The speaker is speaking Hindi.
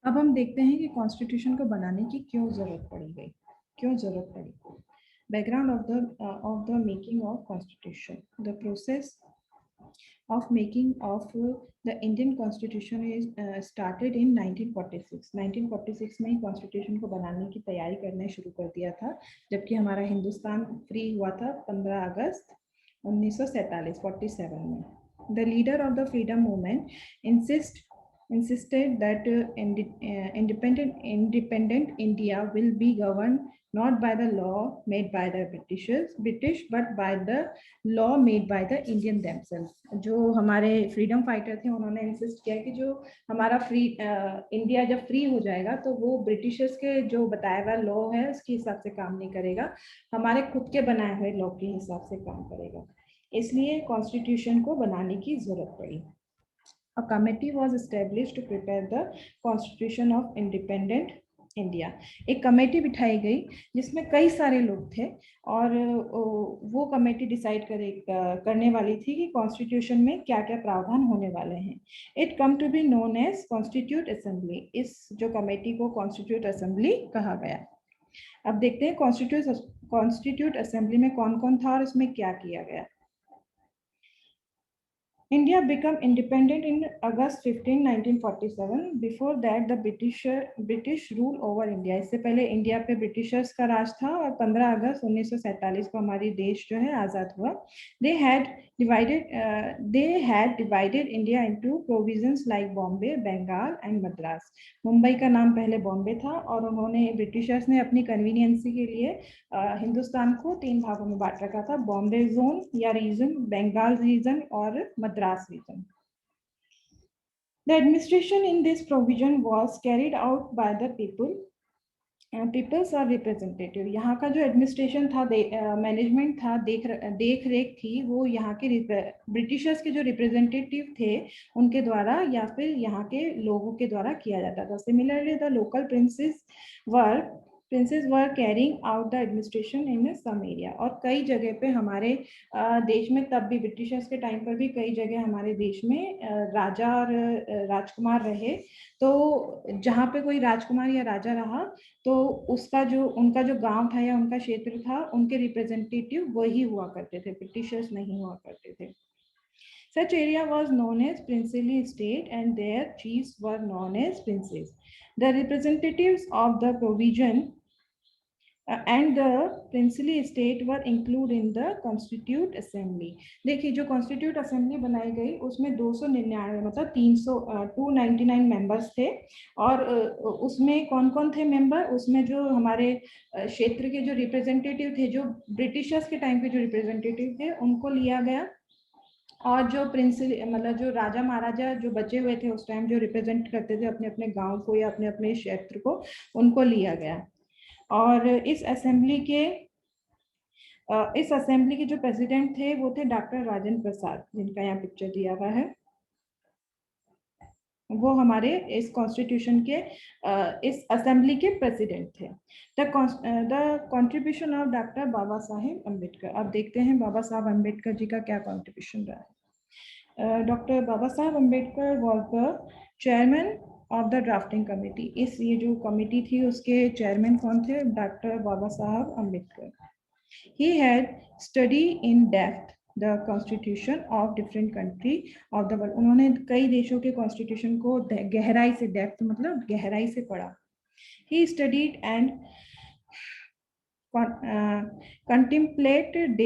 अब हम देखते हैं कि कॉन्स्टिट्यूशन को बनाने की क्यों जरूरत पड़ी। Background of the making of constitution. The process of making of the Indian Constitution is started in 1946. 1946 में ही कॉन्स्टिट्यूशन को बनाने की तैयारी करना शुरू कर दिया था, जबकि हमारा हिंदुस्तान फ्री हुआ था 15 अगस्त 1947 47 में. The leader of the freedom movement insisted that independent India will be governed not by the law made by the British but by the law made by the Indian themselves. जो हमारे फ्रीडम फाइटर थे उन्होंने इंसिस्ट किया कि जो हमारा इंडिया जब फ्री हो जाएगा तो वो ब्रिटिशर्स के जो बताया हुआ लॉ है उसके हिसाब से काम नहीं करेगा, हमारे खुद के बनाए हुए लॉ के हिसाब से काम करेगा. इसलिए कॉन्स्टिट्यूशन को बनाने की जरूरत पड़ी. A committee was established to prepare the Constitution of Independent India. एक कमेटी बिठाई गई जिसमें कई सारे लोग थे और वो कमेटी डिसाइड करने वाली थी कि कॉन्स्टिट्यूशन में क्या क्या प्रावधान होने वाले हैं. It come to be known as constitute assembly. इस जो कमेटी को कॉन्स्टिट्यूट असेंबली कहा गया. अब देखते हैं कॉन्स्टिट्यूट असेंबली में कौन कौन था और इसमें क्या किया गया. India became independent in August 15, 1947. Before that, the British rule over India. इससे पहले इंडिया पे ब्रिटिशर्स का राज था और 15 अगस्त 1947 को हमारी देश जो है आजाद हुआ. They had divided India into provinces like Bombay, Bengal and Madras. Mumbai का नाम पहले बॉम्बे था और उन्होंने ब्रिटिशर्स ने अपनी कन्वीनियंसी के लिए हिंदुस्तान को 3 भागों में बांट रखा था. बॉम्बे जोन या रीजन, बंगाल रीजन और Madras region. The administration in this provision was carried out by the people's are representative. यहाँ का जो एडमिनिस्ट्रेशन था, मैनेजमेंट था, देख रेख थी, वो यहाँ के ब्रिटिशर्स के जो रिप्रेजेंटेटिव थे उनके द्वारा या फिर यहाँ के लोगों के द्वारा किया जाता था. Similarly the local princes were carrying out the administration in some area. और कई जगह पे हमारे देश में तब भी ब्रिटिशर्स के टाइम पर भी कई जगह हमारे देश में राजा और राजकुमार रहे. तो जहाँ पे कोई राजकुमार या राजा रहा तो उनका जो गांव था या उनका क्षेत्र था, उनके रिप्रेजेंटेटिव वही हुआ करते थे, ब्रिटिशर्स नहीं हुआ करते थे. Such area was known as princely state and their chiefs were known as princes. The representatives of the provision and the princely state were included in the constitute assembly. देखिए जो constitute assembly बनाई गई उसमें 299 मतलब 299 मेंबर्स थे और उसमें कौन कौन थे मेंबर. उसमें जो हमारे क्षेत्र के जो रिप्रेजेंटेटिव थे, जो ब्रिटिशर्स के टाइम पे जो रिप्रेजेंटेटिव थे उनको लिया गया, और जो प्रिंसिपल मतलब जो राजा महाराजा जो बचे हुए थे उस टाइम जो रिप्रेजेंट करते थे अपने अपने गांव को या अपने अपने क्षेत्र को, उनको लिया गया. और इस असेंबली के जो प्रेसिडेंट थे वो थे डॉक्टर राजेंद्र प्रसाद, जिनका यहाँ पिक्चर दिया हुआ है. वो हमारे इस कॉन्स्टिट्यूशन के इस असेंबली के प्रेसिडेंट थे. The contribution of doctor Baba Saheb Ambedkar. अब देखते हैं बाबा साहब अम्बेडकर जी का क्या कंट्रीब्यूशन रहा है. Doctor Baba Saheb Ambedkar was the chairman of the drafting committee. ये जो कमेटी थी उसके चेयरमैन कौन थे? Doctor Baba Saheb Ambedkar. He had studied in depth the constitution of different country of the world. उन्होंने कई देशों के कॉन्स्टिट्यूशन को गहराई से, डेप्थ मतलब गहराई से पढ़ा. He studied and contemplated